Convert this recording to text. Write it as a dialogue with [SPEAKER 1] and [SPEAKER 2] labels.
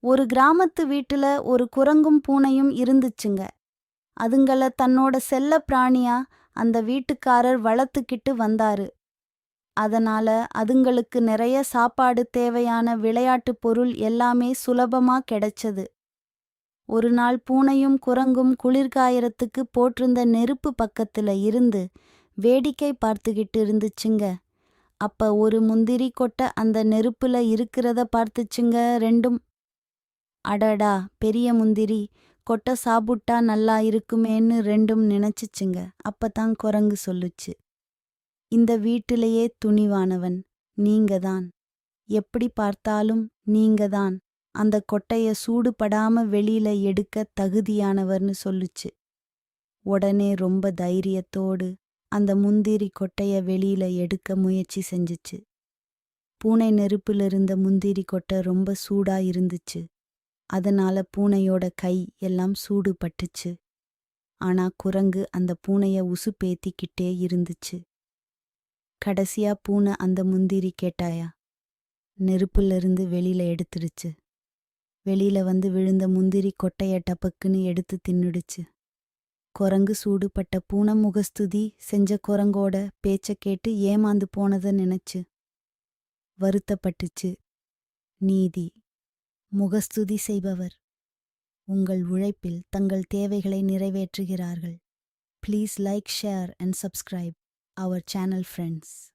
[SPEAKER 1] ஒரு கிராமத்து வீட்டுல ஒரு குரங்கும் பூனையும் இருந்துச்சுங்க. அதுங்கள தன்னோட செல்ல பிராணியா அந்த வீட்டுக்காரர் வளர்த்துக்கிட்டு வந்தாரு. அதனால அதுங்களுக்கு நிறைய சாப்பாடு, தேவையான விளையாட்டுப் பொருள் எல்லாமே சுலபமா கிடைச்சது. ஒரு நாள் பூனையும் குரங்கும் குளிர்காயறதுக்கு போட்டிருந்த நெருப்பு பக்கத்துல இருந்து வேடிக்கை பார்த்துக்கிட்டு இருந்துச்சுங்க. அப்ப ஒரு முந்திரி கொட்டை அந்த நெருப்புல இருக்கிறத பார்த்துச்சுங்க ரெண்டும். அடடா, பெரிய முந்திரி கொட்டை சாப்புட்டா நல்லா இருக்குமேன்னு ரெண்டும் நினைச்சுச்சுங்க. அப்பதான் குரங்கு சொல்லுச்சு, இந்த வீட்டிலேயே துணிவானவன் நீங்கதான். எப்படி பார்த்தாலும் நீங்கதான் அந்த கொட்டைய சூடுபடாம வெளியில எடுக்க தகுதியானவர்னு சொல்லுச்சு. உடனே ரொம்ப தைரியத்தோடு அந்த முந்திரி கொட்டைய வெளியில எடுக்க முயற்சி செஞ்சுச்சு. பூனை நெருப்புல இருந்த முந்திரி கொட்டை ரொம்ப சூடா இருந்துச்சு. அதனால பூனையோட கை எல்லாம் சூடு பட்டுச்சு. ஆனா குரங்கு அந்த பூனைய உசுப்பேத்திக்கிட்டே இருந்துச்சு. கடைசியா பூனை அந்த முந்திரி கேட்டாயா நெருப்புல இருந்து வெளியில எடுத்துடுச்சு. வெளியில வந்து விழுந்த முந்திரி கொட்டைய டபக்குன்னு எடுத்து தின்னுடுச்சு. குரங்கு சூடுபட்ட பூனை முகஸ்துதி செஞ்ச குரங்கோட பேச்ச கேட்டு ஏமாந்து போனத நினைச்சு வருத்தப்பட்டுச்சு. நீதி. முகஸ்துதி செய்பவர் உங்கள் உழைப்பில் தங்கள் தேவைகளை நிறைவேற்றுகிறார்கள். Please like, share and subscribe அவர் சேனல் ஃப்ரெண்ட்ஸ்.